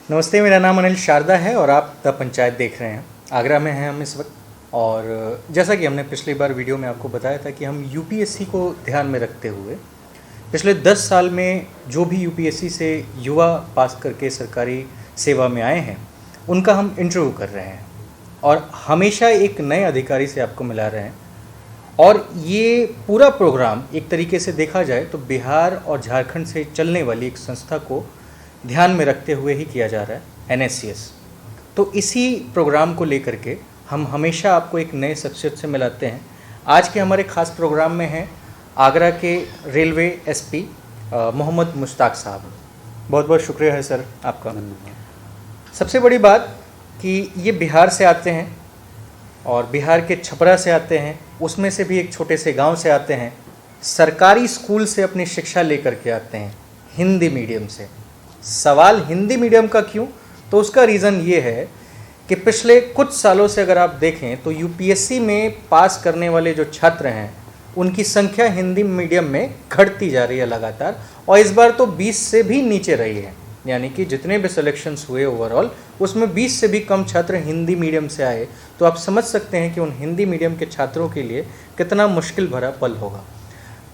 नमस्ते, मेरा नाम अनिल शारदा है और आप द पंचायत देख रहे हैं। आगरा में हैं हम इस वक्त, और जैसा कि हमने पिछली बार वीडियो में आपको बताया था कि हम यूपीएससी को ध्यान में रखते हुए पिछले 10 साल में जो भी यूपीएससी से युवा पास करके सरकारी सेवा में आए हैं उनका हम इंटरव्यू कर रहे हैं और हमेशा एक नए अधिकारी से आपको मिला रहे हैं। और ये पूरा प्रोग्राम एक तरीके से देखा जाए तो बिहार और झारखंड से चलने वाली एक संस्था को ध्यान में रखते हुए ही किया जा रहा है, NSCS। तो इसी प्रोग्राम को लेकर के हम हमेशा आपको एक नए शख्सियत से मिलाते हैं। आज के हमारे ख़ास प्रोग्राम में हैं आगरा के रेलवे SP मोहम्मद मुश्ताक साहब। बहुत बहुत शुक्रिया है सर आपका। सबसे बड़ी बात कि ये बिहार से आते हैं और बिहार के छपरा से आते हैं, उसमें से भी एक छोटे से गांव से आते हैं। सरकारी स्कूल से अपनी शिक्षा लेकर के आते हैं, हिंदी मीडियम से। सवाल हिंदी मीडियम का क्यों? तो उसका रीज़न ये है कि पिछले कुछ सालों से अगर आप देखें तो यूपीएससी में पास करने वाले जो छात्र हैं उनकी संख्या हिंदी मीडियम में घटती जा रही है लगातार, और इस बार तो 20 से भी नीचे रही है। यानी कि जितने भी सिलेक्शंस हुए ओवरऑल उसमें 20 से भी कम छात्र हिंदी मीडियम से आए। तो आप समझ सकते हैं कि उन हिंदी मीडियम के छात्रों के लिए कितना मुश्किल भरा पल होगा।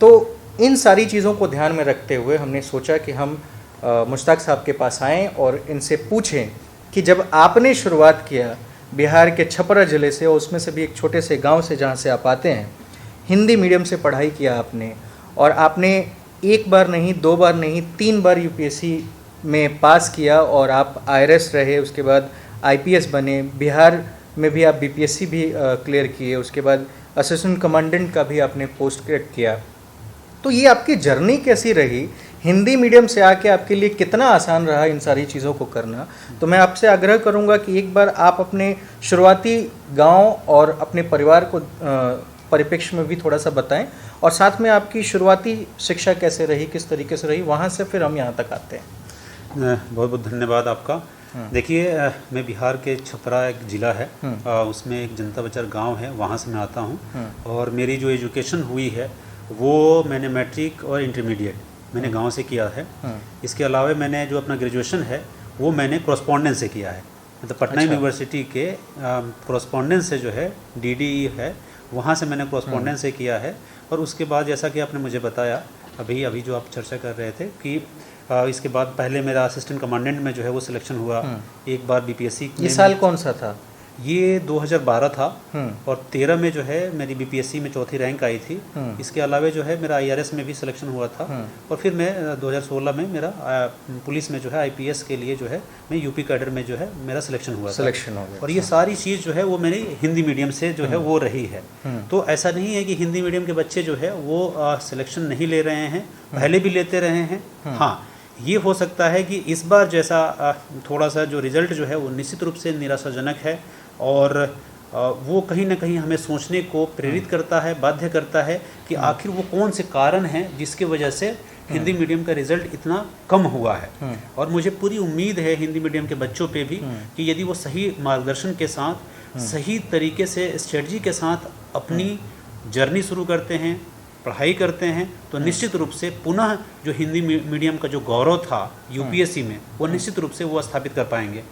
तो इन सारी चीज़ों को ध्यान में रखते हुए हमने सोचा कि हम मुश्ताक साहब के पास आएँ और इनसे पूछें कि जब आपने शुरुआत किया बिहार के छपरा ज़िले से, और उसमें से भी एक छोटे से गांव से जहां से आप आते हैं, हिंदी मीडियम से पढ़ाई किया आपने, और आपने एक बार नहीं, 2 बार नहीं, 3 बार यूपीएससी में पास किया और आप IRS रहे, उसके बाद IPS बने, बिहार में भी आप BPSC भी क्लियर किए, उसके बाद असिस्टेंट कमांडेंट का भी आपने पोस्ट क्रैक किया। तो ये आपकी जर्नी कैसी रही? हिंदी मीडियम से आके आपके लिए कितना आसान रहा इन सारी चीज़ों को करना? तो मैं आपसे आग्रह करूंगा कि एक बार आप अपने शुरुआती गांव और अपने परिवार को परिप्रेक्ष्य में भी थोड़ा सा बताएं, और साथ में आपकी शुरुआती शिक्षा कैसे रही, किस तरीके से रही, वहाँ से फिर हम यहाँ तक आते हैं। बहुत बहुत धन्यवाद आपका। देखिए, मैं बिहार के छपरा एक ज़िला है, उसमें एक जनता बचार गांव है, वहाँ से मैं आता हूँ। और मेरी जो एजुकेशन हुई है वो मैंने मैट्रिक और इंटरमीडिएट मैंने गांव से किया है। इसके अलावा मैंने जो अपना ग्रेजुएशन है वो मैंने कॉरस्पॉन्डेंस से किया है, मतलब पटना यूनिवर्सिटी के कॉरस्पॉन्डेंस से जो है DDE है, वहाँ से मैंने कॉरस्पॉन्डेंस से किया है। और उसके बाद जैसा कि आपने मुझे बताया अभी जो आप चर्चा कर रहे थे कि इसके बाद पहले मेरा असिस्टेंट कमांडेंट में जो है वो सिलेक्शन हुआ, एक बार BPSC। ये साल कौन सा था? ये 2012 था, और 13 में जो है मेरी BPSC में 4थी रैंक आई थी। इसके अलावा जो है मेरा IRS में भी सिलेक्शन हुआ था, और फिर मैं 2016 में मेरा पुलिस में जो है IPS के लिए जो है मैं यूपी कैडर में जो है मेरा सिलेक्शन हुआ था। और ये सारी चीज़ जो है वो मेरी हिंदी मीडियम से जो है वो रही है। तो ऐसा नहीं है कि हिंदी मीडियम के बच्चे जो है वो सिलेक्शन नहीं ले रहे हैं, पहले भी लेते रहे हैं। हाँ, ये हो सकता है कि इस बार जैसा थोड़ा सा जो रिज़ल्ट जो है वो निश्चित रूप से निराशाजनक है, और वो कहीं ना कहीं हमें सोचने को प्रेरित करता है, बाध्य करता है कि आखिर वो कौन से कारण हैं जिसके वजह से हिंदी मीडियम का रिज़ल्ट इतना कम हुआ है। और मुझे पूरी उम्मीद है हिंदी मीडियम के बच्चों पे भी कि यदि वो सही मार्गदर्शन के साथ, सही तरीके से, स्ट्रेटजी के साथ अपनी जर्नी शुरू करते हैं, पढ़ाई करते हैं, तो निश्चित रूप से पुनः जो हिंदी मीडियम का जो गौरव था यूपीएससी में वो निश्चित रूप से वो स्थापित कर पाएंगे।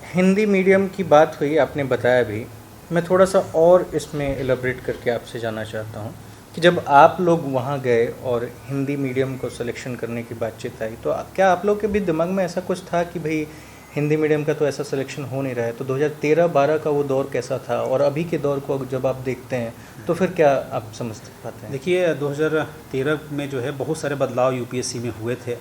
हिंदी मीडियम की बात हुई, आपने बताया भी, मैं थोड़ा सा और इसमें एलाबरेट करके आपसे जानना चाहता हूँ कि जब आप लोग वहाँ गए और हिंदी मीडियम को सिलेक्शन करने की बातचीत आई, तो क्या आप लोग के भी दिमाग में ऐसा कुछ था कि भाई हिंदी मीडियम का तो ऐसा सिलेक्शन हो नहीं रहा है? तो 2013-12 का वो दौर कैसा था, और अभी के दौर को जब आप देखते हैं तो फिर क्या आप समझ पाते हैं? देखिए, 2013 में जो है बहुत सारे बदलाव यूपीएससी में हुए थे।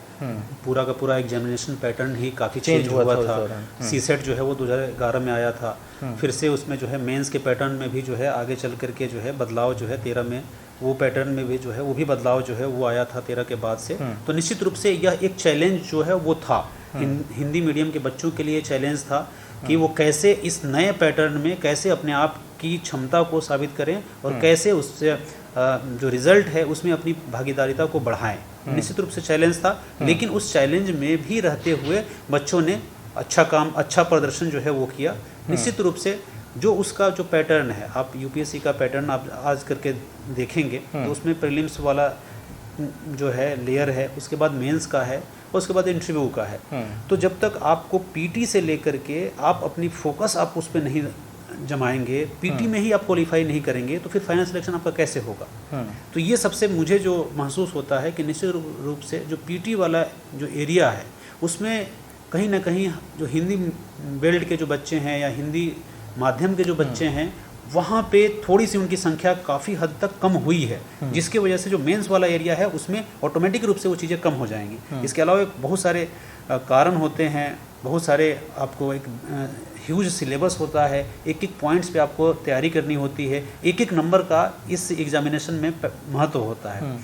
पूरा का पूरा एग्जामिनेशन पैटर्न ही काफ़ी चेंज हुआ था। CSET जो है वो 2011 में आया था, फिर से उसमें जो है मेंस के पैटर्न में भी जो है आगे चल करके जो है बदलाव जो है 13 में, वो पैटर्न में भी जो है वो भी बदलाव जो है वो आया था 13 के बाद से। तो निश्चित रूप से यह एक चैलेंज जो है वो था, हिंदी मीडियम के बच्चों के लिए चैलेंज था कि वो कैसे इस नए पैटर्न में कैसे अपने आप की क्षमता को साबित करें, और कैसे उससे जो रिज़ल्ट है उसमें अपनी भागीदारिता को बढ़ाएं। निश्चित रूप से चैलेंज था, लेकिन उस चैलेंज में भी रहते हुए बच्चों ने अच्छा काम, अच्छा प्रदर्शन जो है वो किया। निश्चित रूप से जो उसका जो पैटर्न है, आप यूपीएससी का पैटर्न आप आज करके देखेंगे तो उसमें प्रीलिम्स वाला जो है लेयर है, उसके बाद मेंस का है, और उसके बाद इंटरव्यू का है। तो जब तक आपको पीटी से लेकर के आप अपनी फोकस आप उस पर नहीं जमाएंगे, पीटी में ही आप क्वालिफाई नहीं करेंगे, तो फिर फाइनल सिलेक्शन आपका कैसे होगा। तो ये सबसे मुझे जो महसूस होता है कि निश्चित रूप से जो पीटी वाला जो एरिया है उसमें कहीं ना कहीं जो हिंदी बेल्ट के जो बच्चे हैं या हिंदी माध्यम के जो बच्चे हैं वहाँ पे थोड़ी सी उनकी संख्या काफ़ी हद तक कम हुई है, जिसकी वजह से जो मेंस वाला एरिया है उसमें ऑटोमेटिक रूप से वो चीज़ें कम हो जाएंगी। इसके अलावा बहुत सारे कारण होते हैं, बहुत सारे आपको एक ह्यूज सिलेबस होता है, एक एक पॉइंट्स पे आपको तैयारी करनी होती है, एक एक नंबर का इस एग्जामिनेशन में महत्व होता है।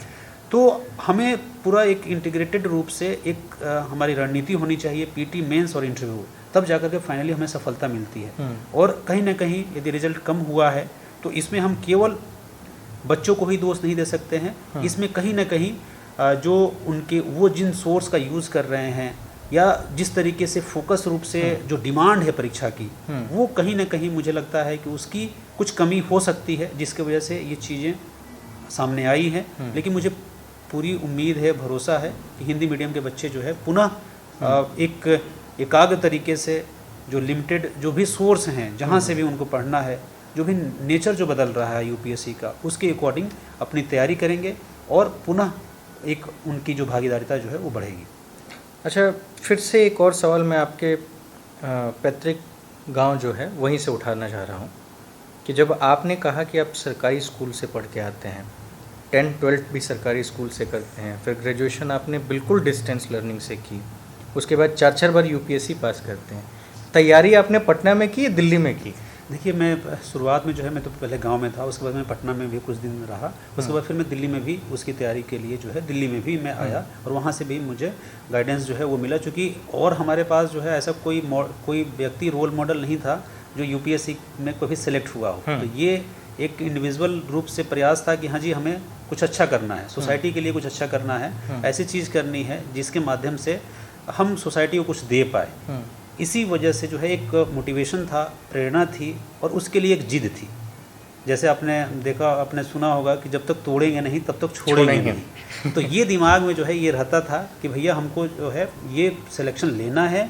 तो हमें पूरा एक इंटीग्रेटेड रूप से एक हमारी रणनीति होनी चाहिए पीटी, मेंस और इंटरव्यू, तब जाकर के फाइनली हमें सफलता मिलती है। और कहीं ना कहीं यदि रिजल्ट कम हुआ है तो इसमें हम केवल बच्चों को ही दोष नहीं दे सकते हैं, इसमें कहीं ना कहीं जो उनके वो जिन सोर्स का यूज़ कर रहे हैं या जिस तरीके से फोकस रूप से जो डिमांड है परीक्षा की, वो कहीं ना कहीं मुझे लगता है कि उसकी कुछ कमी हो सकती है, जिसकी वजह से ये चीज़ें सामने आई हैं। लेकिन मुझे पूरी उम्मीद है, भरोसा है कि हिंदी मीडियम के बच्चे जो है पुनः एक एकाग्र तरीके से जो लिमिटेड जो भी सोर्स हैं जहाँ से भी उनको पढ़ना है, जो भी नेचर जो बदल रहा है यूपीएससी का, उसके अकॉर्डिंग अपनी तैयारी करेंगे और पुनः एक उनकी जो भागीदारिता जो है वो बढ़ेगी। अच्छा, फिर से एक और सवाल मैं आपके पैतृक गांव जो है वहीं से उठाना चाह रहा हूं कि जब आपने कहा कि आप सरकारी स्कूल से पढ़ के आते हैं, 10-12 भी सरकारी स्कूल से करते हैं, फिर ग्रेजुएशन आपने बिल्कुल डिस्टेंस लर्निंग से की, उसके बाद 4-4 बार यूपीएससी पास करते हैं, तैयारी आपने पटना में की, दिल्ली में की? देखिए, मैं शुरुआत में जो है मैं तो पहले गांव में था, उसके बाद मैं पटना में भी कुछ दिन रहा, उसके बाद फिर मैं दिल्ली में भी उसकी तैयारी के लिए जो है दिल्ली में भी मैं आया और वहाँ से भी मुझे गाइडेंस जो है वो मिला। चूँकि और हमारे पास जो है ऐसा कोई व्यक्ति रोल मॉडल नहीं था जो यूपीएससी में कभी सेलेक्ट हुआ हो। तो ये एक इंडिविजुअल रूप से प्रयास था कि हाँ जी, हमें कुछ अच्छा करना है, सोसाइटी के लिए कुछ अच्छा करना है, ऐसी चीज़ करनी है जिसके माध्यम से हम सोसाइटी को कुछ दे पाए। इसी वजह से जो है एक मोटिवेशन था, प्रेरणा थी और उसके लिए एक जिद थी। जैसे आपने देखा, आपने सुना होगा कि जब तक तोड़ेंगे नहीं तब तक छोड़ेंगे नहीं। तो ये दिमाग में जो है ये रहता था कि भैया हमको जो है ये सिलेक्शन लेना है,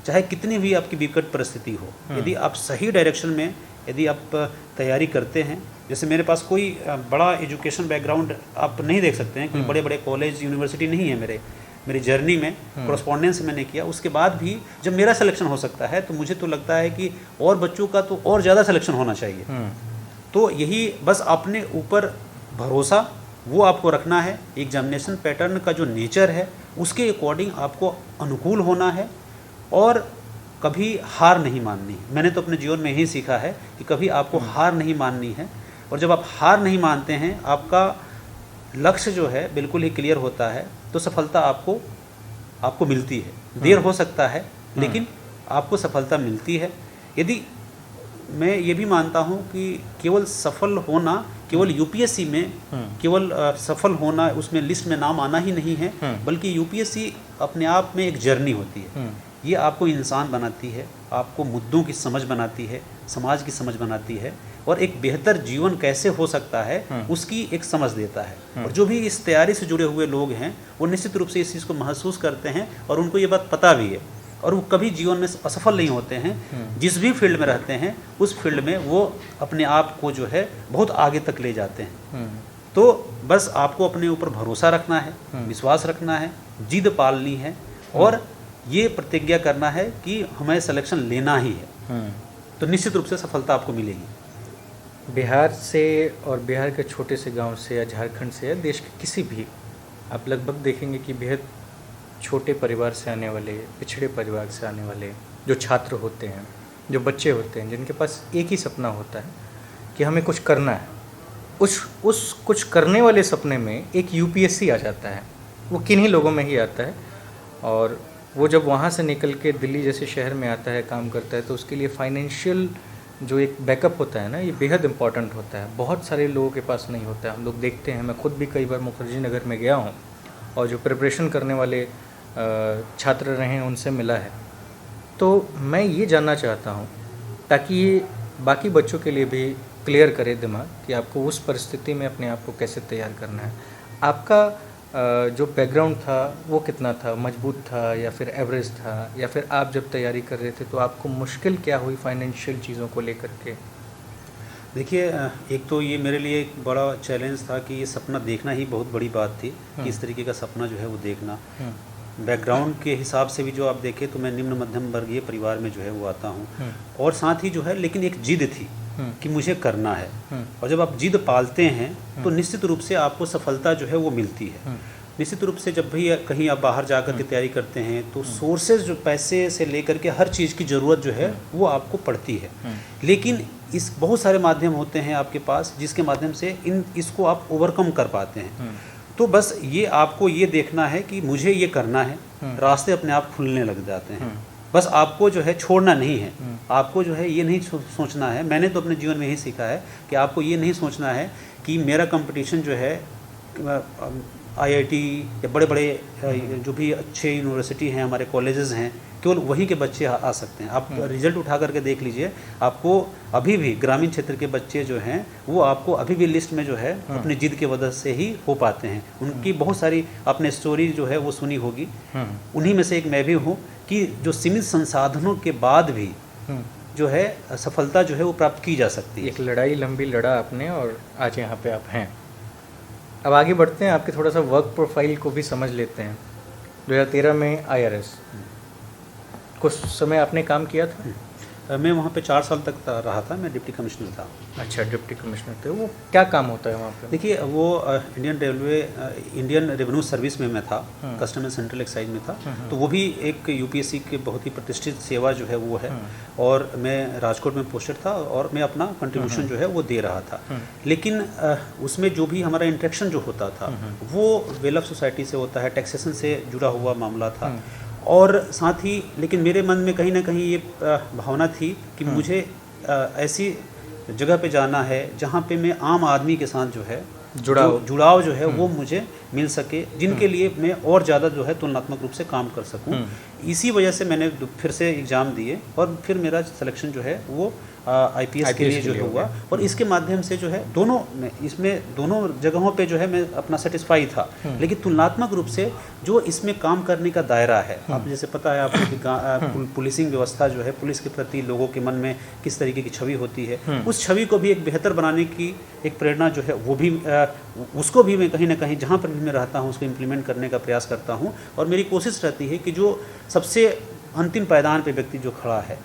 चाहे कितनी भी आपकी विकट परिस्थिति हो। यदि आप सही डायरेक्शन में यदि आप तैयारी करते हैं, जैसे मेरे पास कोई बड़ा एजुकेशन बैकग्राउंड आप नहीं देख सकते हैं, कोई बड़े बड़े कॉलेज यूनिवर्सिटी नहीं है मेरी जर्नी में, कोरस्पॉन्डेंस मैंने किया। उसके बाद भी जब मेरा सिलेक्शन हो सकता है तो मुझे तो लगता है कि और बच्चों का तो और ज़्यादा सिलेक्शन होना चाहिए। तो यही बस अपने ऊपर भरोसा वो आपको रखना है, एग्जामिनेशन पैटर्न का जो नेचर है उसके अकॉर्डिंग आपको अनुकूल होना है और कभी हार नहीं माननी है। मैंने तो अपने जीवन में यही सीखा है कि कभी आपको हार नहीं माननी है, और जब आप हार नहीं मानते हैं, आपका लक्ष्य जो है बिल्कुल ही क्लियर होता है, तो सफलता आपको मिलती है। देर हो सकता है लेकिन आपको सफलता मिलती है। यदि मैं ये भी मानता हूँ कि केवल सफल होना, केवल यूपीएससी में केवल सफल होना, उसमें लिस्ट में नाम आना ही नहीं है, बल्कि यूपीएससी अपने आप में एक जर्नी होती है। ये आपको इंसान बनाती है, आपको मुद्दों की समझ बनाती है, समाज की समझ बनाती है और एक बेहतर जीवन कैसे हो सकता है उसकी एक समझ देता है। और जो भी इस तैयारी से जुड़े हुए लोग हैं वो निश्चित रूप से इस चीज़ को महसूस करते हैं और उनको ये बात पता भी है, और वो कभी जीवन में असफल नहीं होते हैं। जिस भी फील्ड में रहते हैं उस फील्ड में वो अपने आप को जो है बहुत आगे तक ले जाते हैं। तो बस आपको अपने ऊपर भरोसा रखना है, विश्वास रखना है, जिद पालनी है और ये प्रतिज्ञा करना है कि हमें सिलेक्शन लेना ही है, तो निश्चित रूप से सफलता आपको मिलेगी। बिहार से और बिहार के छोटे से गांव से या झारखंड से या देश के किसी भी, आप लगभग देखेंगे कि बेहद छोटे परिवार से आने वाले, पिछड़े परिवार से आने वाले जो छात्र होते हैं, जो बच्चे होते हैं, जिनके पास एक ही सपना होता है कि हमें कुछ करना है, उस कुछ करने वाले सपने में एक यूपीएससी आ जाता है। वो किन्हीं लोगों में ही आता है और वो जब वहाँ से निकल के दिल्ली जैसे शहर में आता है, काम करता है, तो उसके लिए फाइनेंशियल जो एक बैकअप होता है ना, ये बेहद इम्पॉर्टेंट होता है। बहुत सारे लोगों के पास नहीं होता है। हम लोग देखते हैं, मैं खुद भी कई बार मुखर्जी नगर में गया हूँ और जो प्रिपरेशन करने वाले छात्र रहे हैं उनसे मिला है। तो मैं ये जानना चाहता हूँ ताकि ये बाकी बच्चों के लिए भी क्लियर करे दिमाग कि आपको उस परिस्थिति में अपने आप को कैसे तैयार करना है। आपका जो बैकग्राउंड था वो कितना था, मजबूत था या फिर एवरेज था, या फिर आप जब तैयारी कर रहे थे तो आपको मुश्किल क्या हुई फाइनेंशियल चीज़ों को लेकर के? देखिए, एक तो ये मेरे लिए एक बड़ा चैलेंज था कि ये सपना देखना ही बहुत बड़ी बात थी कि इस तरीके का सपना जो है वो देखना। बैकग्राउंड के हिसाब से भी जो आप देखें तो मैं निम्न मध्यम वर्गीय परिवार में जो है वो आता हूँ, और साथ ही जो है लेकिन एक जिद थी कि मुझे करना है। और जब आप जिद पालते हैं तो निश्चित रूप से आपको सफलता जो है वो मिलती है। निश्चित रूप से जब भी कहीं आप बाहर जाकर के तैयारी करते हैं तो सोर्सेज जो पैसे से लेकर के हर चीज़ की ज़रूरत जो है वो आपको पड़ती है, लेकिन इस बहुत सारे माध्यम होते हैं आपके पास जिसके माध्यम से इसको आप ओवरकम कर पाते हैं। तो बस ये आपको ये देखना है कि मुझे ये करना है, रास्ते अपने आप खुलने लग जाते हैं। बस आपको जो है छोड़ना नहीं है, आपको जो है ये नहीं सोचना है। मैंने तो अपने जीवन में ही सीखा है कि आपको ये नहीं सोचना है कि मेरा कंपटीशन जो है आईआईटी या बड़े बड़े जो भी अच्छे यूनिवर्सिटी हैं, हमारे कॉलेजेस हैं, केवल वहीं के बच्चे आ सकते हैं। आप रिजल्ट उठा करके देख लीजिए, आपको अभी भी ग्रामीण क्षेत्र के बच्चे जो हैं वो आपको अभी भी लिस्ट में जो है अपनी जिद के वजह से ही हो पाते हैं। उनकी बहुत सारी आपने स्टोरी जो है वो सुनी होगी, उन्हीं में से एक मैं भी हूँ कि जो सीमित संसाधनों के बाद भी जो है सफलता जो है वो प्राप्त की जा सकती है। एक लड़ाई लंबी लड़ा आपने और आज यहाँ पे आप हैं। अब आगे बढ़ते हैं, आपके थोड़ा सा वर्क प्रोफाइल को भी समझ लेते हैं। 2013 में आईआरएस कुछ समय आपने काम किया था? मैं वहाँ पे 4 साल तक रहा था, मैं डिप्टी कमिश्नर था। अच्छा, डिप्टी कमिश्नर थे। वो क्या काम होता है वहाँ पे? देखिए, वो इंडियन रेवेन्यू सर्विस में मैं था, कस्टम एंड सेंट्रल एक्साइज में था। तो वो भी एक यूपीएससी के बहुत ही प्रतिष्ठित सेवा जो है वो है, और मैं राजकोट में पोस्टेड था और मैं अपना कंट्रीब्यूशन जो है वो दे रहा था। लेकिन उसमें जो भी हमारा इंटरेक्शन जो होता था वो वेलफ सोसाइटी से होता है, टैक्सेशन से जुड़ा हुआ मामला था। और साथ ही लेकिन मेरे मन में कहीं ना कहीं ये भावना थी कि मुझे ऐसी जगह पे जाना है जहाँ पे मैं आम आदमी के साथ जो है जुड़ाव जो है वो मुझे मिल सके, जिनके लिए मैं और ज़्यादा जो है तुलनात्मक रूप से काम कर सकूं। इसी वजह से मैंने फिर से एग्ज़ाम दिए और फिर मेरा सिलेक्शन जो है वो आईपीएस के लिए जो है हुआ। और इसके माध्यम से जो है इसमें दोनों जगहों पे जो है मैं अपना सेटिस्फाई था। लेकिन तुलनात्मक रूप से जो इसमें काम करने का दायरा है, आप जैसे पता है आपको पुलिसिंग व्यवस्था जो है, पुलिस के प्रति लोगों के मन में किस तरीके की छवि होती है, उस छवि को भी एक बेहतर बनाने की एक प्रेरणा जो है वो भी उसको भी मैं कहीं ना कहीं जहाँ पर भी मैं रहता हूँ उसको इम्प्लीमेंट करने का प्रयास करता हूँ। और मेरी कोशिश रहती है कि जो सबसे अंतिम पायदान पे व्यक्ति जो खड़ा है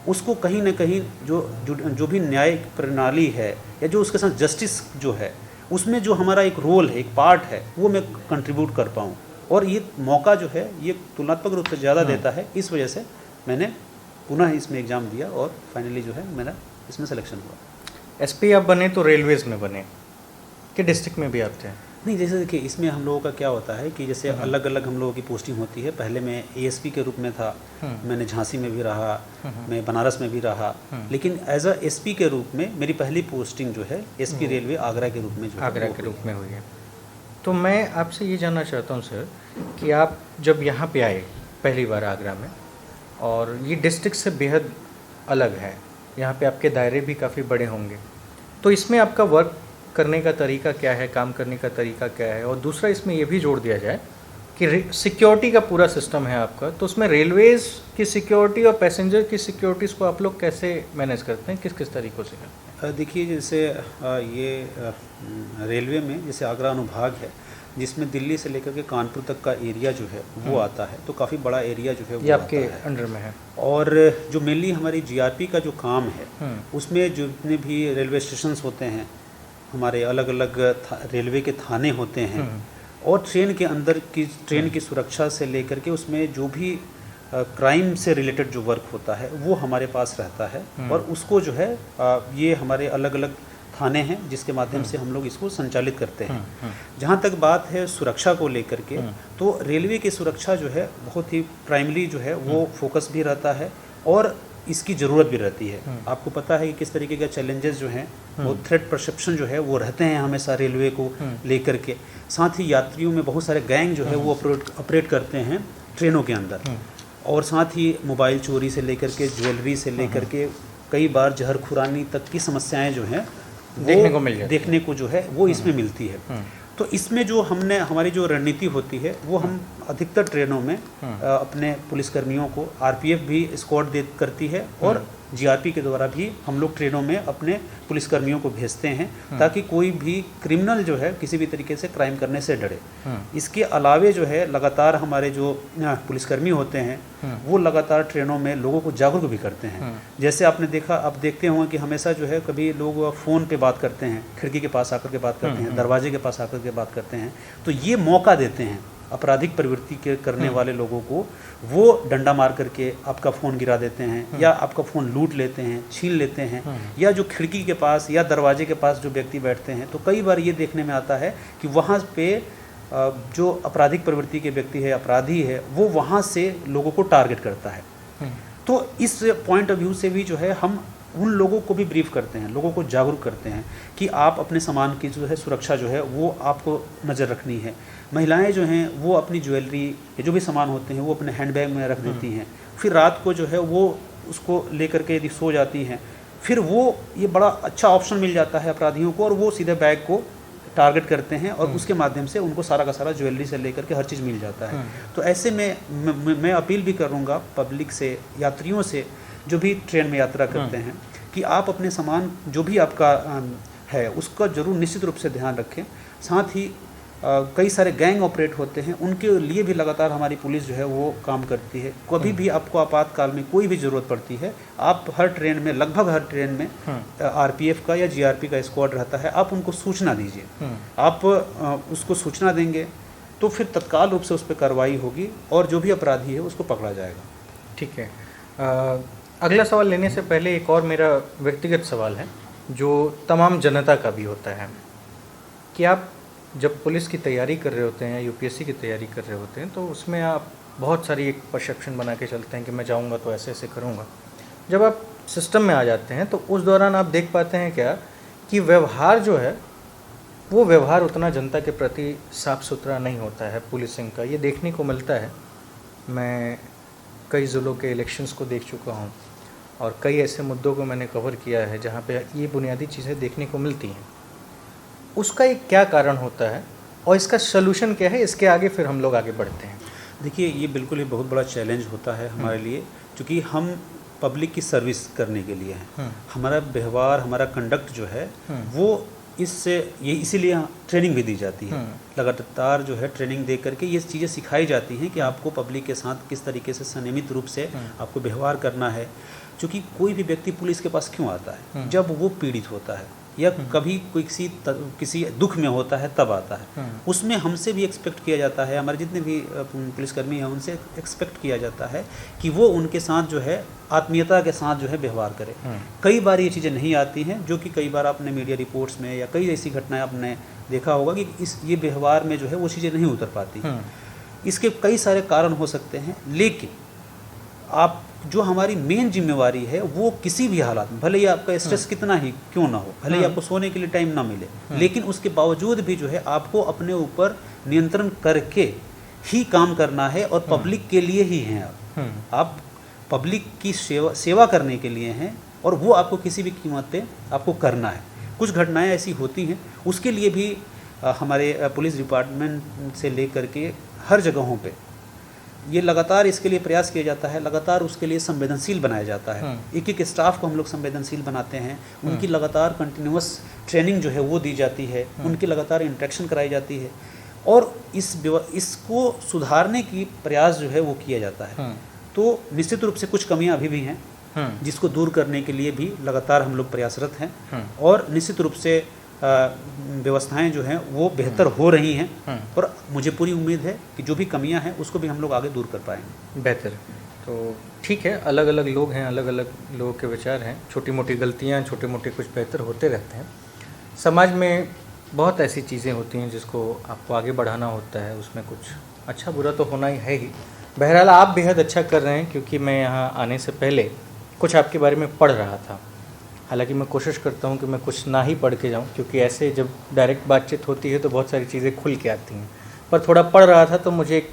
उसको कहीं ना कहीं जो भी न्यायिक प्रणाली है या जो उसके साथ जस्टिस जो है उसमें जो हमारा एक रोल है, एक पार्ट है, वो मैं कंट्रीब्यूट कर पाऊँ। और ये मौका जो है ये तुलनात्मक रूप से ज़्यादा देता है। इस वजह से मैंने पुनः इसमें एग्ज़ाम दिया और फाइनली जो है मेरा इसमें सिलेक्शन हुआ। एसपी आप बने तो रेलवेज़ में बने कि डिस्ट्रिक्ट में भी आप थे? नहीं, जैसे देखिए इसमें हम लोगों का क्या होता है कि जैसे अलग अलग हम लोगों की पोस्टिंग होती है। पहले मैं एएसपी के रूप में था, मैंने झांसी में भी रहा, मैं बनारस में भी रहा, लेकिन एज अ एसपी के रूप में मेरी पहली पोस्टिंग जो है एसपी रेलवे आगरा के रूप में जो आगरा के रूप में हुई है। तो मैं आपसे ये जानना चाहता हूँ सर कि आप जब यहाँ पे आए पहली बार आगरा में, और ये डिस्ट्रिक्ट से बेहद अलग है, यहाँ पे आपके दायरे भी काफ़ी बड़े होंगे, तो इसमें आपका वर्क करने का तरीका क्या है, काम करने का तरीका क्या है? और दूसरा इसमें ये भी जोड़ दिया जाए कि सिक्योरिटी का पूरा सिस्टम है आपका, तो उसमें रेलवेज़ की सिक्योरिटी और पैसेंजर की सिक्योरिटीज़ को आप लोग कैसे मैनेज करते हैं, किस किस तरीक़ों से करते हैं? देखिए, जैसे ये रेलवे में जैसे आगरा अनुभाग है जिसमें दिल्ली से लेकर के कानपुर तक का एरिया जो है वो आता है, तो काफ़ी बड़ा एरिया जो है वो आपके अंडर में है। और जो मेनली हमारी जीआरपी का जो काम है उसमें जितने भी रेलवे स्टेशंस होते हैं, हमारे अलग अलग रेलवे के थाने होते हैं, और ट्रेन की सुरक्षा से लेकर के उसमें जो भी क्राइम से रिलेटेड जो वर्क होता है वो हमारे पास रहता है। और उसको जो है ये हमारे अलग अलग थाने हैं जिसके माध्यम से हम लोग इसको संचालित करते हैं। जहाँ तक बात है सुरक्षा को लेकर के, तो रेलवे की सुरक्षा जो है बहुत ही प्राइमरी जो है वो फोकस भी रहता है और इसकी ज़रूरत भी रहती है। आपको पता है कि किस तरीके के चैलेंजेस जो हैं वो थ्रेट परसेप्शन जो है वो रहते हैं हमेशा रेलवे को लेकर के। साथ ही यात्रियों में बहुत सारे गैंग जो है वो ऑपरेट करते हैं ट्रेनों के अंदर, और साथ ही मोबाइल चोरी से लेकर के ज्वेलरी से लेकर के कई बार जहर खुरानी तक की समस्याएं जो हैं देखने को जो है वो इसमें मिलती है। तो इसमें जो हमारी जो रणनीति होती है वो हम अधिकतर ट्रेनों में अपने पुलिसकर्मियों को आरपीएफ भी एस्कॉर्ट दे करती है और जीआरपी के द्वारा भी हम लोग ट्रेनों में अपने पुलिसकर्मियों को भेजते हैं ताकि कोई भी क्रिमिनल जो है किसी भी तरीके से क्राइम करने से डरे। इसके अलावे जो है लगातार हमारे जो पुलिसकर्मी होते हैं वो लगातार ट्रेनों में लोगों को जागरूक भी करते हैं। जैसे आपने देखा, आप देखते होंगे कि हमेशा जो है कभी लोग फ़ोन पे बात करते हैं, खिड़की के पास आकर के बात करते हैं, दरवाजे के पास आकर के बात करते हैं, तो ये मौका देते हैं आपराधिक प्रवृत्ति के करने वाले लोगों को। वो डंडा मार करके आपका फ़ोन गिरा देते हैं या आपका फ़ोन लूट लेते हैं, छीन लेते हैं, या जो खिड़की के पास या दरवाजे के पास जो व्यक्ति बैठते हैं, तो कई बार ये देखने में आता है कि वहाँ पे जो आपराधिक प्रवृत्ति के व्यक्ति है, अपराधी है, वो वहाँ से लोगों को टारगेट करता है। तो इस पॉइंट ऑफ व्यू से भी जो है हम उन लोगों को भी ब्रीफ करते हैं, लोगों को जागरूक करते हैं कि आप अपने सामान की जो है सुरक्षा जो है वो आपको नज़र रखनी है। महिलाएं जो हैं वो अपनी ज्वेलरी या जो भी सामान होते हैं वो अपने हैंडबैग में रख देती हैं, फिर रात को जो है वो उसको लेकर के यदि सो जाती हैं, फिर वो ये बड़ा अच्छा ऑप्शन मिल जाता है अपराधियों को और वो सीधे बैग को टारगेट करते हैं और उसके माध्यम से उनको सारा का सारा ज्वेलरी से लेकर के हर चीज़ मिल जाता है। तो ऐसे में मैं अपील भी करूँगा पब्लिक से, यात्रियों से जो भी ट्रेन में यात्रा करते हैं, कि आप अपने सामान जो भी आपका है उसका ज़रूर निश्चित रूप से ध्यान रखें। साथ ही कई सारे गैंग ऑपरेट होते हैं, उनके लिए भी लगातार हमारी पुलिस जो है वो काम करती है। कभी भी आपको आपातकाल में कोई भी ज़रूरत पड़ती है, आप हर ट्रेन में, लगभग हर ट्रेन में आरपीएफ का या जीआरपी का स्क्वाड रहता है, आप उनको सूचना दीजिए। आप उसको सूचना देंगे तो फिर तत्काल रूप से उस पर कार्रवाई होगी और जो भी अपराधी है उसको पकड़ा जाएगा। ठीक है। अगला सवाल लेने से पहले एक और मेरा व्यक्तिगत सवाल है जो तमाम जनता का भी होता है कि आप जब पुलिस की तैयारी कर रहे होते हैं, यूपीएससी की तैयारी कर रहे होते हैं, तो उसमें आप बहुत सारी एक परसेप्शन बना के चलते हैं कि मैं जाऊंगा तो ऐसे ऐसे करूंगा। जब आप सिस्टम में आ जाते हैं तो उस दौरान आप देख पाते हैं क्या कि व्यवहार जो है वो व्यवहार उतना जनता के प्रति साफ सुथरा नहीं होता है पुलिसिंग का। ये देखने को मिलता है। मैं कई ज़िलों के इलेक्शंस को देख चुका हूँ और कई ऐसे मुद्दों को मैंने कवर किया है जहाँ पे ये बुनियादी चीज़ें देखने को मिलती हैं। उसका एक क्या कारण होता है और इसका सलूशन क्या है, इसके आगे फिर हम लोग आगे बढ़ते हैं। देखिए, ये बिल्कुल ही बहुत बड़ा चैलेंज होता है हमारे लिए, क्योंकि हम पब्लिक की सर्विस करने के लिए हैं। हमारा व्यवहार, हमारा कंडक्ट जो है वो इससे ये इसीलिए ट्रेनिंग भी दी जाती है। लगातार जो है ट्रेनिंग दे करके ये चीज़ें सिखाई जाती हैं कि आपको पब्लिक के साथ किस तरीके से संयमित रूप से आपको व्यवहार करना है। क्योंकि कोई भी व्यक्ति पुलिस के पास क्यों आता है? जब वो पीड़ित होता है या कभी कोई किसी दुख में होता है तब आता है। उसमें हमसे भी एक्सपेक्ट किया जाता है, हमारे जितने भी पुलिसकर्मी हैं उनसे एक्सपेक्ट किया जाता है कि वो उनके साथ जो है आत्मीयता के साथ जो है व्यवहार करें। कई बार ये चीज़ें नहीं आती हैं, जो कि कई बार आपने मीडिया रिपोर्ट्स में या कई ऐसी घटनाएं आपने देखा होगा कि ये व्यवहार में जो है वो चीज़ें नहीं उतर पाती। इसके कई सारे कारण हो सकते हैं, लेकिन आप जो हमारी मेन जिम्मेवारी है वो किसी भी हालात में, भले ही आपका स्ट्रेस कितना ही क्यों ना हो, भले ही आपको सोने के लिए टाइम ना मिले, लेकिन उसके बावजूद भी जो है आपको अपने ऊपर नियंत्रण करके ही काम करना है और पब्लिक के लिए ही हैं आप पब्लिक की सेवा करने के लिए हैं और वो आपको किसी भी कीमत पे आपको करना है। कुछ घटनाएं ऐसी होती हैं, उसके लिए भी हमारे पुलिस डिपार्टमेंट से लेकर के हर जगहों पे ये लगातार इसके लिए प्रयास किया जाता है, लगातार उसके लिए संवेदनशील बनाया जाता है। एक एक स्टाफ को हम लोग संवेदनशील बनाते हैं, उनकी लगातार कंटिन्यूअस ट्रेनिंग जो है वो दी जाती है, उनकी लगातार इंटरेक्शन कराई जाती है और इसको सुधारने की प्रयास जो है वो किया जाता है। तो निश्चित रूप से कुछ कमियां अभी भी हैं जिसको दूर करने के लिए भी लगातार हम लोग प्रयासरत हैं और निश्चित रूप से व्यवस्थाएं जो हैं वो बेहतर हो रही हैं और मुझे पूरी उम्मीद है कि जो भी कमियां हैं उसको भी हम लोग आगे दूर कर पाएंगे। बेहतर। तो ठीक है, अलग अलग लोग हैं, अलग अलग लोगों के विचार हैं, छोटी मोटी गलतियां, छोटे मोटे कुछ बेहतर होते रहते हैं। समाज में बहुत ऐसी चीज़ें होती हैं जिसको आपको आगे बढ़ाना होता है, उसमें कुछ अच्छा बुरा तो होना ही है ही। बहरहाल आप बेहद अच्छा कर रहे हैं, क्योंकि मैं यहाँ आने से पहले कुछ आपके बारे में पढ़ रहा था। हालांकि मैं कोशिश करता हूँ कि मैं कुछ ना ही पढ़ के जाऊँ, क्योंकि ऐसे जब डायरेक्ट बातचीत होती है तो बहुत सारी चीज़ें खुल के आती हैं। पर थोड़ा पढ़ रहा था तो मुझे एक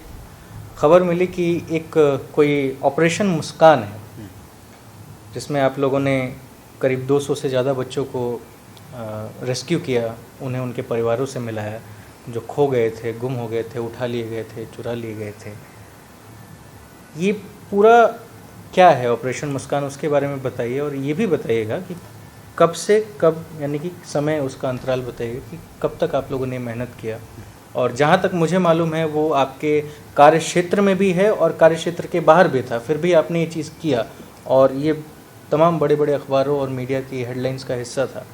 खबर मिली कि एक कोई ऑपरेशन मुस्कान है जिसमें आप लोगों ने करीब 200 से ज़्यादा बच्चों को रेस्क्यू किया, उन्हें उनके परिवारों से मिलाया जो खो गए थे, गुम हो गए थे, उठा लिए गए थे, चुरा लिए गए थे, ये पूरा क्या है ऑपरेशन मुस्कान, उसके बारे में बताइए। और ये भी बताइएगा कि कब से कब, यानी कि समय, उसका अंतराल बताइएगा कि कब तक आप लोगों ने मेहनत किया। और जहाँ तक मुझे मालूम है वो आपके कार्य क्षेत्र में भी है और कार्य क्षेत्र के बाहर भी था, फिर भी आपने ये चीज़ किया और ये तमाम बड़े बड़े अखबारों और मीडिया की हेडलाइंस का हिस्सा था।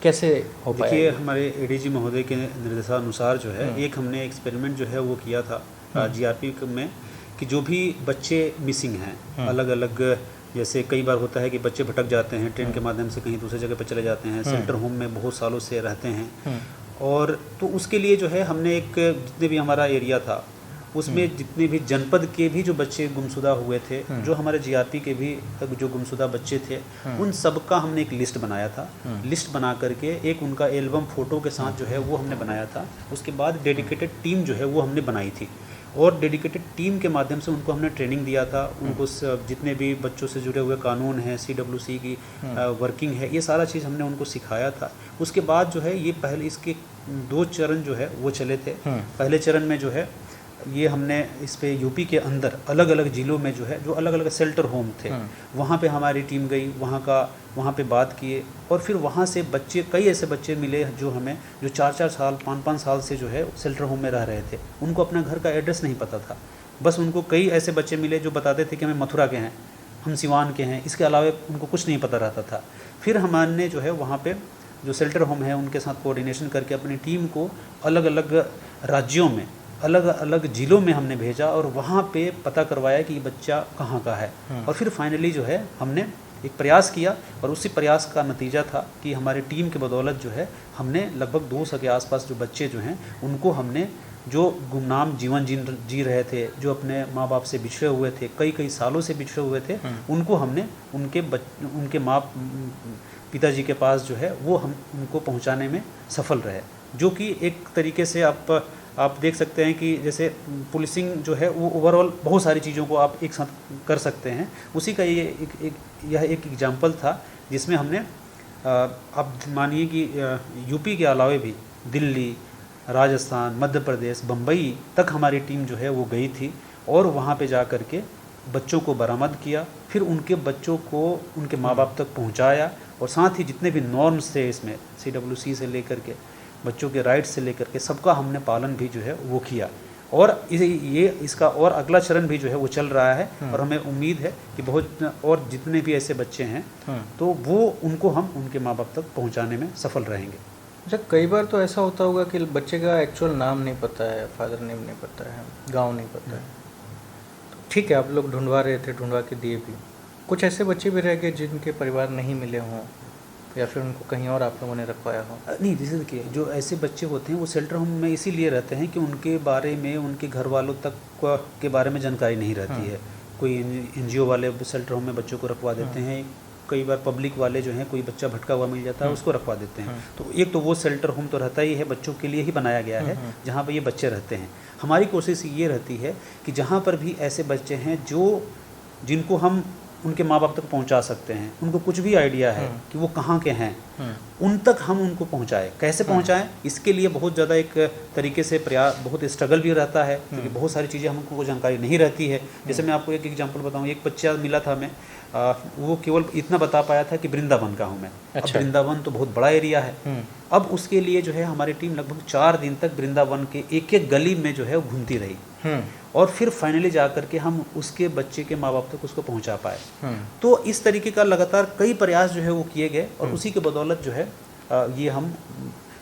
कैसे हो पाया? देखिए, हमारे एडीजी महोदय के निर्देशानुसार जो है एक हमने एक्सपेरिमेंट जो है वो किया था जीआरपी में, कि जो भी बच्चे मिसिंग हैं अलग अलग, जैसे कई बार होता है कि बच्चे भटक जाते हैं, ट्रेन के माध्यम से कहीं दूसरी जगह पर चले जाते हैं, शेल्टर होम में बहुत सालों से रहते हैं, और तो उसके लिए जो है हमने एक, जितने भी हमारा एरिया था उसमें जितने भी जनपद के भी जो बच्चे गुमशुदा हुए थे, जो हमारे जीआरपी के भी जो गुमशुदा बच्चे थे, उन सब का हमने एक लिस्ट बनाया था। लिस्ट बना करके एक उनका एल्बम फ़ोटो के साथ जो है वो हमने बनाया था। उसके बाद डेडिकेटेड टीम जो है वो हमने बनाई थी, और डेडिकेटेड टीम के माध्यम से उनको हमने ट्रेनिंग दिया था। उनको जितने भी बच्चों से जुड़े हुए कानून हैं, CWC की वर्किंग है, ये सारा चीज़ हमने उनको सिखाया था। उसके बाद जो है ये पहले इसके 2 चरण जो है वो चले थे। पहले चरण में जो है ये हमने इस पे यूपी के अंदर अलग अलग ज़िलों में जो है जो अलग अलग शेल्टर होम थे, वहाँ पे हमारी टीम गई, वहाँ पे बात किए, और फिर वहाँ से बच्चे, कई ऐसे बच्चे मिले जो हमें, जो 4-4 साल 5-5 साल से जो है शेल्टर होम में रह रहे थे। उनको अपना घर का एड्रेस नहीं पता था। बस उनको कई ऐसे बच्चे मिले जो बताते थे कि हमें मथुरा के हैं, हम सिवान के हैं, इसके अलावा उनको कुछ नहीं पता रहता था। फिर हमने जो है वहाँ पर जो शेल्टर होम है उनके साथ कोऑर्डिनेशन करके अपनी टीम को अलग अलग राज्यों में, अलग अलग ज़िलों में हमने भेजा, और वहाँ पे पता करवाया कि ये बच्चा कहाँ का है। और फिर फाइनली जो है हमने एक प्रयास किया, और उसी प्रयास का नतीजा था कि हमारी टीम के बदौलत जो है हमने लगभग 200 के आसपास जो बच्चे जो हैं उनको हमने, जो गुमनाम जीवन जी रहे थे, जो अपने माँ बाप से बिछड़े हुए थे, कई सालों से बिछड़े हुए थे, उनको हमने उनके माँ पिताजी के पास जो है वो हम उनको पहुँचाने में सफल रहे। जो कि एक तरीके से आप देख सकते हैं कि जैसे पुलिसिंग जो है वो ओवरऑल बहुत सारी चीज़ों को आप एक साथ कर सकते हैं। उसी का यह एक एग्जाम्पल था जिसमें हमने, आप मानिए कि यूपी के अलावा भी दिल्ली, राजस्थान, मध्य प्रदेश, बम्बई तक हमारी टीम जो है वो गई थी, और वहाँ पे जा कर के बच्चों को बरामद किया, फिर उनके बच्चों को उनके माँ बाप तक पहुँचाया, और साथ ही जितने भी नॉर्म्स थे इसमें, CWC से लेकर के बच्चों के राइट्स से लेकर के सबका हमने पालन भी जो है वो किया। और इसका और अगला चरण भी जो है वो चल रहा है, और हमें उम्मीद है कि बहुत और जितने भी ऐसे बच्चे हैं तो वो उनको हम उनके माँ बाप तक पहुंचाने में सफल रहेंगे। अच्छा, कई बार तो ऐसा होता होगा कि बच्चे का एक्चुअल नाम नहीं पता है, फादर नेम नहीं पता है, गाँव नहीं पता है, तो ठीक है आप लोग ढूंढवा रहे थे, ढूंढवा के दिए भी। कुछ ऐसे बच्चे भी रह गए जिनके परिवार नहीं मिले हों, या फिर उनको कहीं और आप लोगों ने रखवाया हो? नहीं, जैसे देखिए, जो ऐसे बच्चे होते हैं वो शेल्टर होम में इसीलिए रहते हैं कि उनके बारे में, उनके घर वालों तक के बारे में जानकारी नहीं रहती है। कोई NGO वाले शेल्टर होम में बच्चों को रखवा देते हैं, कई बार पब्लिक वाले जो हैं, कोई बच्चा भटका हुआ मिल जाता है उसको रखवा देते हैं। तो एक तो वो शेल्टर होम तो रहता ही है, बच्चों के लिए ही बनाया गया है जहाँ पर ये बच्चे रहते हैं। हमारी कोशिश ये रहती है कि जहाँ पर भी ऐसे बच्चे हैं जिनको हम उनके माँ बाप तक पहुंचा सकते हैं, उनको कुछ भी आइडिया है कि वो कहाँ के हैं, उन तक हम उनको पहुंचाएं। कैसे पहुंचाएं, इसके लिए बहुत ज़्यादा एक तरीके से प्रयास, बहुत स्ट्रगल भी रहता है, क्योंकि बहुत सारी चीज़ें हमको जानकारी नहीं रहती है। जैसे मैं आपको एक एग्जांपल बताऊं, एक बच्चा मिला था हमें, वो केवल इतना बता पाया था कि वृंदावन का हूँ मैं। अच्छा। अब वृंदावन तो बहुत बड़ा एरिया है। अब उसके लिए जो है हमारी टीम लगभग 4 दिन तक वृंदावन के एक गली में जो है वो घूमती रही, और फिर फाइनली जा करके हम उसके बच्चे के माँ बाप तक उसको पहुंचा पाए। तो इस तरीके का लगातार कई प्रयास जो है वो किए गए, और उसी के बदौलत जो है ये हम,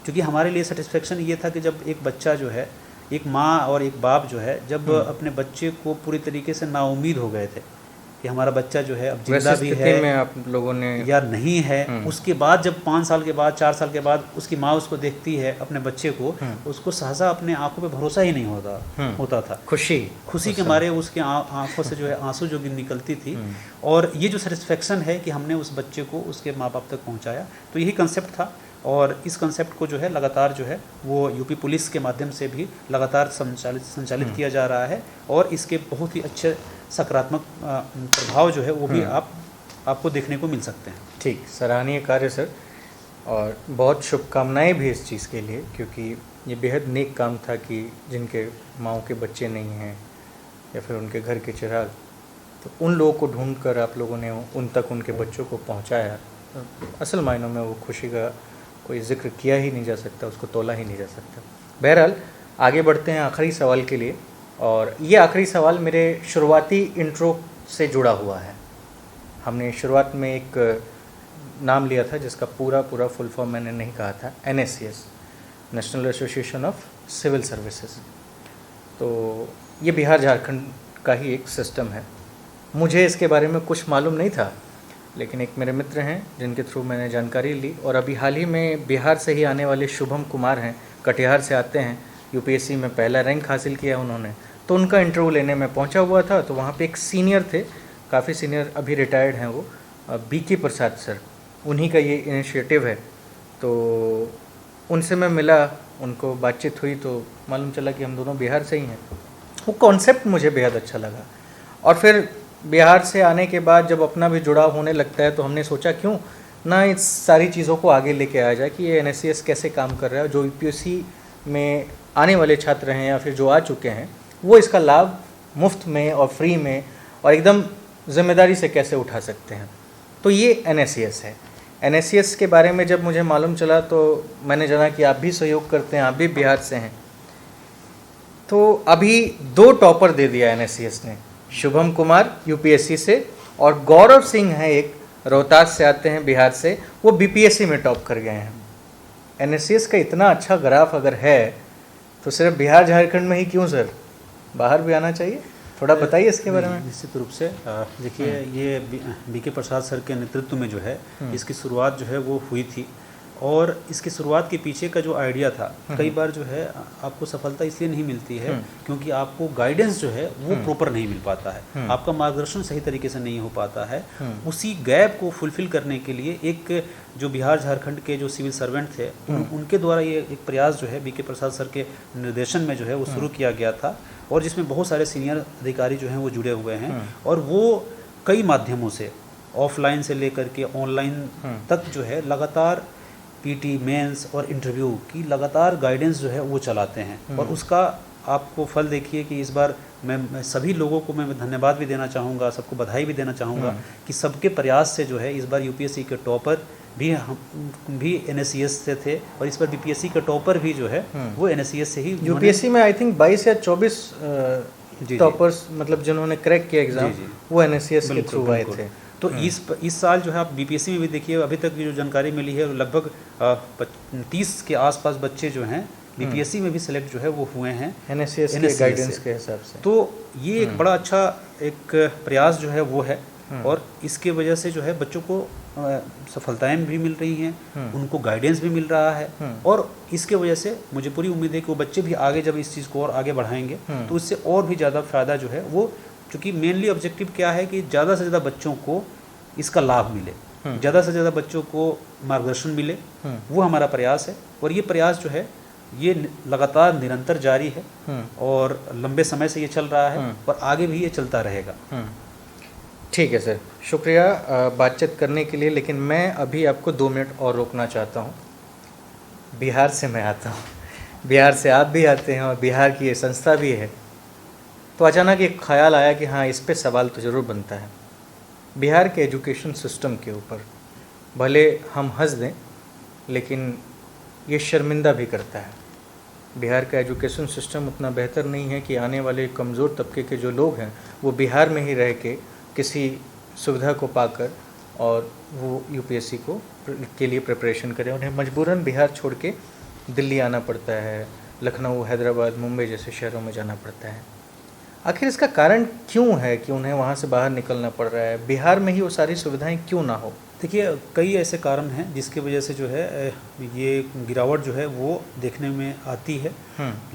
क्योंकि हमारे लिए सेटिस्फेक्शन ये था कि जब एक बच्चा जो है, एक माँ और एक बाप जो है, जब अपने बच्चे को पूरी तरीके से नाउम्मीद हो गए थे कि हमारा बच्चा जो है अब जिंदा भी है में आप लोगों ने या नहीं है, उसके बाद जब 5 साल के बाद, 4 साल के बाद उसकी माँ उसको देखती है अपने बच्चे को, उसको सहसा अपने आंखों पे भरोसा ही नहीं होता था। खुशी के मारे उसके आंखों से जो है आंसू जो निकलती थी। और ये जो सेटिस्फेक्शन है कि हमने उस बच्चे को उसके माँ बाप तक पहुँचाया, तो यही कंसेप्ट था। और इस कंसेप्ट को जो है लगातार जो है वो यूपी पुलिस के माध्यम से भी लगातार संचालित किया जा रहा है, और इसके बहुत ही अच्छे सकारात्मक प्रभाव जो है वो भी आपको देखने को मिल सकते हैं। ठीक, सराहनीय कार्य सर, और बहुत शुभकामनाएं भी इस चीज़ के लिए, क्योंकि ये बेहद नेक काम था कि जिनके माँओं के बच्चे नहीं हैं या फिर उनके घर के चिराग, तो उन लोगों को ढूंढ कर आप लोगों ने उन तक उनके बच्चों को पहुंचाया। असल मायनों में वो खुशी का कोई ज़िक्र किया ही नहीं जा सकता, उसको तोला ही नहीं जा सकता। बहरहाल आगे बढ़ते हैं आखिरी सवाल के लिए, और ये आखिरी सवाल मेरे शुरुआती इंट्रो से जुड़ा हुआ है। हमने शुरुआत में एक नाम लिया था जिसका पूरा फुल फॉर्म मैंने नहीं कहा था, NSCS, national association of civil services. तो ये बिहार झारखंड का ही एक सिस्टम है। मुझे इसके बारे में कुछ मालूम नहीं था, लेकिन एक मेरे मित्र हैं जिनके थ्रू मैंने जानकारी ली, और अभी हाल ही में बिहार से ही आने वाले शुभम कुमार हैं, कटिहार से आते हैं, UPSC में पहला रैंक हासिल किया उन्होंने, तो उनका इंटरव्यू लेने में पहुंचा हुआ था। तो वहाँ पे एक सीनियर थे, काफ़ी सीनियर, अभी रिटायर्ड हैं वो, BK प्रसाद सर, उन्हीं का ये इनिशिएटिव है। तो उनसे मैं मिला, उनको बातचीत हुई तो मालूम चला कि हम दोनों बिहार से ही हैं। वो कॉन्सेप्ट मुझे बेहद अच्छा लगा, और फिर बिहार से आने के बाद जब अपना भी जुड़ाव होने लगता है तो हमने सोचा क्यों ना इस सारी चीज़ों को आगे लेके आया जाए कि ये NSCS कैसे काम कर रहा है, जो UPSC में आने वाले छात्र हैं या फिर जो आ चुके हैं वो इसका लाभ मुफ्त में और फ्री में और एकदम ज़िम्मेदारी से कैसे उठा सकते हैं। तो ये NSCS है। NSCS के बारे में जब मुझे मालूम चला तो मैंने जाना कि आप भी सहयोग करते हैं, आप भी बिहार से हैं। तो अभी 2 टॉपर दे दिया NSCS ने, शुभम कुमार UPSC से, और गौरव सिंह है एक, रोहतास से आते हैं बिहार से, वो BPSC में टॉप कर गए हैं। NSCS का इतना अच्छा ग्राफ अगर है तो सिर्फ बिहार झारखंड में ही क्यों सर, बाहर भी आना चाहिए? थोड़ा बताइए इसके बारे में। निश्चित रूप से देखिए, ये BK प्रसाद सर के नेतृत्व में जो है इसकी शुरुआत जो है वो हुई थी, और इसकी शुरुआत के पीछे का जो आइडिया था, कई बार जो है आपको सफलता इसलिए नहीं मिलती है क्योंकि आपको गाइडेंस जो है वो प्रॉपर नहीं मिल पाता है, आपका मार्गदर्शन सही तरीके से नहीं हो पाता है। उसी गैप को फुलफिल करने के लिए एक जो बिहार झारखंड के जो सिविल सर्वेंट थे उनके द्वारा ये एक प्रयास जो है BK प्रसाद सर के निर्देशन में जो है वो शुरू किया गया था, और जिसमें बहुत सारे सीनियर अधिकारी जो हैं वो जुड़े हुए हैं, और वो कई माध्यमों से, ऑफलाइन से लेकर के ऑनलाइन तक जो है लगातार PT, मेंस और इंटरव्यू की लगातार गाइडेंस जो है वो चलाते हैं। और उसका आपको फल देखिए कि इस बार मैं सभी लोगों को मैं धन्यवाद भी देना चाहूँगा, सबको बधाई भी देना चाहूँगा कि सबके प्रयास से जो है इस बार UPSC के टॉपर भी NSCS से थे, और इस बार BPSC का टॉपर भी जो है वो NSCS से ही। UPSC में आई थिंक 22 या 24 टॉपर्स, मतलब जिन्होंने क्रैक किया एग्जाम, वो NSCS के थ्रू आए थे। तो इस साल जो है आप BPSC में भी देखिए, अभी तक की जो जानकारी मिली है लगभग 30 के आसपास बच्चे जो हैं BPSC में भी सिलेक्ट जो है वो हुए हैं NSCS के गाइडेंस के हिसाब से। तो ये एक बड़ा अच्छा एक प्रयास जो है वो है, और इसके वजह से जो है बच्चों को सफलताएं भी मिल रही हैं, उनको गाइडेंस भी मिल रहा है, और इसके वजह से मुझे पूरी उम्मीद है कि वो बच्चे भी आगे जब इस चीज़ को और आगे बढ़ाएंगे तो इससे और भी ज़्यादा फ़ायदा जो है वो, क्योंकि मेनली ऑब्जेक्टिव क्या है कि ज़्यादा से ज़्यादा बच्चों को इसका लाभ मिले, ज़्यादा से ज़्यादा बच्चों को मार्गदर्शन मिले, वो हमारा प्रयास है। और ये प्रयास जो है ये लगातार निरंतर जारी है, और लंबे समय से ये चल रहा है, और आगे भी ये चलता रहेगा। ठीक है सर, शुक्रिया बातचीत करने के लिए, लेकिन मैं अभी आपको 2 मिनट और रोकना चाहता हूँ। बिहार से मैं आता हूँ, बिहार से आप भी आते हैं, और बिहार की ये संस्था भी है, तो अचानक एक ख्याल आया कि हाँ, इस पे सवाल तो ज़रूर बनता है। बिहार के एजुकेशन सिस्टम के ऊपर भले हम हंस दें, लेकिन ये शर्मिंदा भी करता है। बिहार का एजुकेशन सिस्टम उतना बेहतर नहीं है कि आने वाले कमज़ोर तबके के जो लोग हैं वो बिहार में ही रह के किसी सुविधा को पाकर और वो UPSC के लिए प्रिपरेशन करें। उन्हें मजबूरन बिहार छोड़ के दिल्ली आना पड़ता है, लखनऊ, हैदराबाद, मुंबई जैसे शहरों में जाना पड़ता है। आखिर इसका कारण क्यों है कि उन्हें वहाँ से बाहर निकलना पड़ रहा है? बिहार में ही वो सारी सुविधाएं क्यों ना हो? देखिए, कई ऐसे कारण हैं जिसकी वजह से जो है ये गिरावट जो है वो देखने में आती है,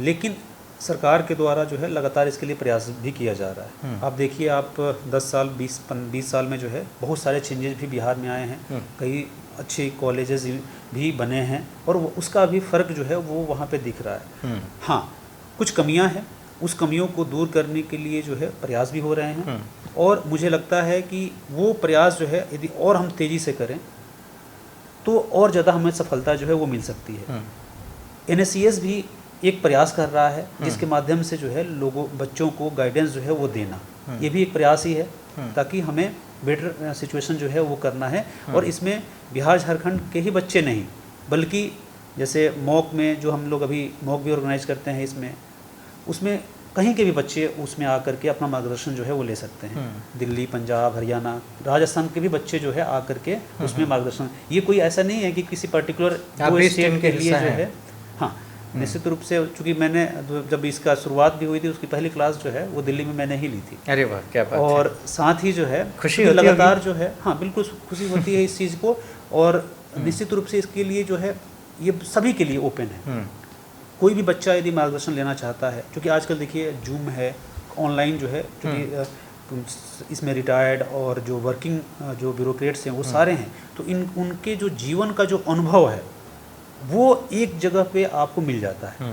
लेकिन सरकार के द्वारा जो है लगातार इसके लिए प्रयास भी किया जा रहा है। आप देखिए, आप 10 साल 20 साल में जो है बहुत सारे चेंजेस भी बिहार में आए हैं, कई अच्छे कॉलेजेस भी बने हैं, और उसका भी फ़र्क जो है वो वहाँ पे दिख रहा है। हाँ, कुछ कमियाँ हैं, उस कमियों को दूर करने के लिए जो है प्रयास भी हो रहे हैं, और मुझे लगता है कि वो प्रयास जो है यदि और हम तेज़ी से करें तो और ज़्यादा हमें सफलता जो है वो मिल सकती है। NSCS भी एक प्रयास कर रहा है जिसके माध्यम से जो है बच्चों को गाइडेंस जो है वो देना, ये भी एक प्रयास ही है ताकि हमें बेटर सिचुएशन जो है वो करना है। और इसमें बिहार झारखंड के ही बच्चे नहीं बल्कि जैसे मॉक में जो हम लोग अभी मॉक भी ऑर्गेनाइज करते हैं, उसमें कहीं के भी बच्चे उसमें आकर के अपना मार्गदर्शन जो है वो ले सकते हैं। दिल्ली, पंजाब, हरियाणा, राजस्थान के भी बच्चे जो है आकर के उसमें मार्गदर्शन, ये कोई ऐसा नहीं है कि किसी पर्टिकुलर स्टेट के लिए जो है। हाँ, निश्चित रूप से, चूँकि मैंने जब इसका शुरुआत भी हुई थी उसकी पहली क्लास जो है वो दिल्ली में मैंने ही ली थी। अरे वाह, क्या बात और है। साथ ही जो है खुशी लगातार जो है, हाँ बिल्कुल खुशी होती है इस चीज़ को। और निश्चित रूप से इसके लिए जो है ये सभी के लिए ओपन है। कोई भी बच्चा यदि मार्गदर्शन लेना चाहता है, क्योंकि आजकल देखिए जूम है, ऑनलाइन जो है, क्योंकि इसमें रिटायर्ड और जो वर्किंग जो ब्यूरोक्रेट्स हैं वो सारे हैं, तो उनके जो जीवन का जो अनुभव है वो एक जगह पे आपको मिल जाता है।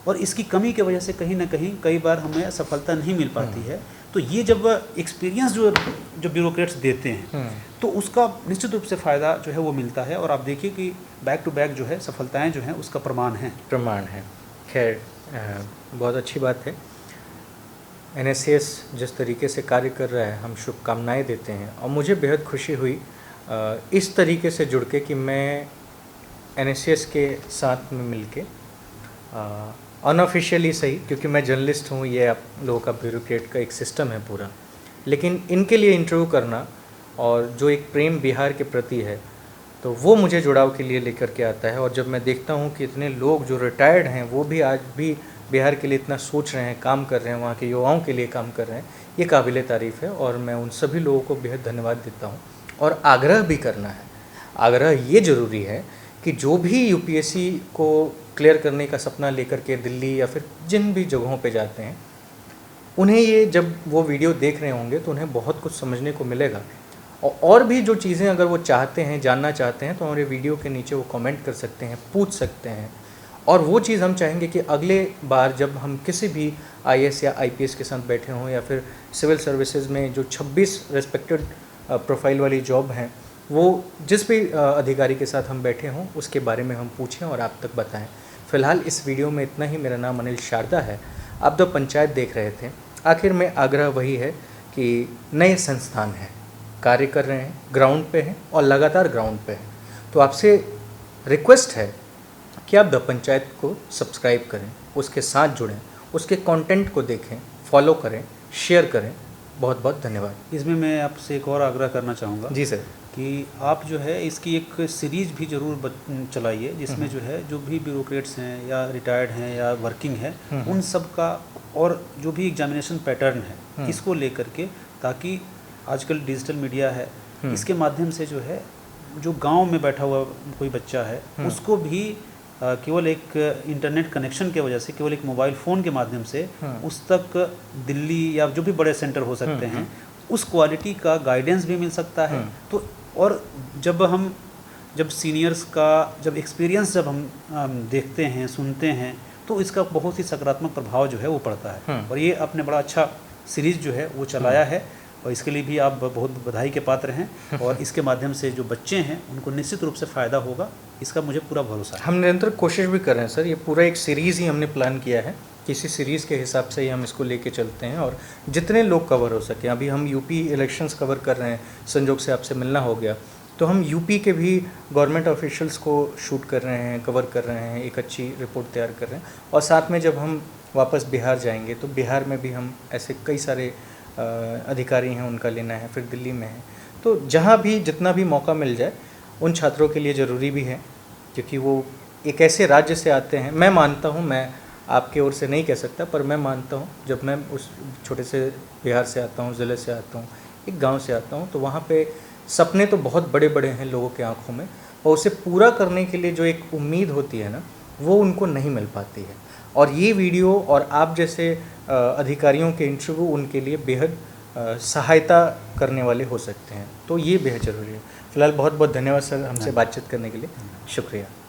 और इसकी कमी की वजह से कहीं ना कहीं कई बार हमें सफलता नहीं मिल पाती है। तो ये जब एक्सपीरियंस जो ब्यूरोक्रेट्स देते हैं तो उसका निश्चित रूप से फ़ायदा जो है वो मिलता है। और आप देखिए कि बैक टू बैक जो है सफलताएं जो हैं उसका प्रमाण है। खैर, बहुत अच्छी बात है। NSCS जिस तरीके से कार्य कर रहा है, हम शुभकामनाएं देते हैं। और मुझे बेहद खुशी हुई इस तरीके से जुड़ के कि मैं NSCS के साथ में मिलके अनऑफिशियली सही, क्योंकि मैं जर्नलिस्ट हूँ, ये आप लोगों का ब्यूरोक्रेट का एक सिस्टम है पूरा, लेकिन इनके लिए इंटरव्यू करना और जो एक प्रेम बिहार के प्रति है, तो वो मुझे जुड़ाव के लिए लेकर के आता है। और जब मैं देखता हूँ कि इतने लोग जो रिटायर्ड हैं वो भी आज भी बिहार के लिए इतना सोच रहे हैं, काम कर रहे हैं, वहाँ के युवाओं के लिए काम कर रहे हैं, ये काबिल तारीफ़ है। और मैं उन सभी लोगों को बेहद धन्यवाद देता हूँ। और आग्रह भी करना है, आग्रह ये ज़रूरी है कि जो भी UPSC को क्लियर करने का सपना लेकर के दिल्ली या फिर जिन भी जगहों पे जाते हैं, उन्हें ये जब वो वीडियो देख रहे होंगे तो उन्हें बहुत कुछ समझने को मिलेगा। और भी जो चीज़ें अगर वो चाहते हैं, जानना चाहते हैं, तो हमारे वीडियो के नीचे वो कमेंट कर सकते हैं, पूछ सकते हैं। और वो चीज़ हम चाहेंगे कि अगले बार जब हम किसी भी IAS या IPS के साथ बैठे हों, या फिर सिविल सर्विसेज में जो 26 रेस्पेक्टेड प्रोफाइल वाली जॉब हैं, वो जिस भी अधिकारी के साथ हम बैठे हों उसके बारे में हम पूछें और आप तक बताएं। फ़िलहाल इस वीडियो में इतना ही। मेरा नाम अनिल शारदा है, आप द पंचायत देख रहे थे। आखिर में आग्रह वही है कि नए संस्थान हैं, कार्य कर रहे हैं, ग्राउंड पे हैं और लगातार ग्राउंड पे हैं। तो आपसे रिक्वेस्ट है कि आप द पंचायत को सब्सक्राइब करें, उसके साथ जुड़ें, उसके कंटेंट को देखें, फॉलो करें, शेयर करें। बहुत बहुत धन्यवाद। इसमें मैं आपसे एक और आग्रह करना चाहूँगा। जी सर। कि आप जो है इसकी एक सीरीज़ भी ज़रूर चलाइए, जिसमें जो है जो भी ब्यूरोक्रेट्स हैं या रिटायर्ड हैं या वर्किंग है, उन सब का और जो भी एग्जामिनेशन पैटर्न है इसको लेकर के, ताकि आजकल डिजिटल मीडिया है, इसके माध्यम से जो है जो गांव में बैठा हुआ कोई बच्चा है उसको भी केवल एक इंटरनेट कनेक्शन के वजह से, केवल एक मोबाइल फ़ोन के माध्यम से उस तक दिल्ली या जो भी बड़े सेंटर हो सकते हैं उस क्वालिटी का गाइडेंस भी मिल सकता है। तो और जब सीनियर्स का जब एक्सपीरियंस जब हम देखते हैं, सुनते हैं, तो इसका बहुत ही सकारात्मक प्रभाव जो है वो पड़ता है। और ये आपने बड़ा अच्छा सीरीज़ जो है वो चलाया है, और इसके लिए भी आप बहुत बधाई के पात्र हैं। और इसके माध्यम से जो बच्चे हैं उनको निश्चित रूप से फ़ायदा होगा, इसका मुझे पूरा भरोसा है। हम निरंतर कोशिश भी कर रहे हैं सर, ये पूरा एक सीरीज़ ही हमने प्लान किया है, किसी सीरीज़ के हिसाब से ही हम इसको लेके चलते हैं और जितने लोग कवर हो सके। अभी हम यूपी इलेक्शंस कवर कर रहे हैं, संजोग से आपसे मिलना हो गया, तो हम यूपी के भी गवर्नमेंट ऑफिशियल्स को शूट कर रहे हैं, कवर कर रहे हैं, एक अच्छी रिपोर्ट तैयार कर रहे हैं। और साथ में जब हम वापस बिहार जाएंगे तो बिहार में भी हम ऐसे कई सारे अधिकारी हैं उनका लेना है, फिर दिल्ली में है। तो जहाँ भी जितना भी मौका मिल जाए उन छात्रों के लिए ज़रूरी भी है, क्योंकि वो एक ऐसे राज्य से आते हैं। मैं मानता हूँ, मैं आपके ओर से नहीं कह सकता, पर मैं मानता हूँ जब मैं उस छोटे से बिहार से आता हूँ, ज़िले से आता हूँ, एक गांव से आता हूँ, तो वहाँ पे सपने तो बहुत बड़े बड़े हैं लोगों के आंखों में, और उसे पूरा करने के लिए जो एक उम्मीद होती है ना, वो उनको नहीं मिल पाती है। और ये वीडियो और आप जैसे अधिकारियों के इंटरव्यू उनके लिए बेहद सहायता करने वाले हो सकते हैं, तो ये बेहद ज़रूरी है। फ़िलहाल बहुत बहुत धन्यवाद सर हमसे बातचीत करने के लिए, शुक्रिया।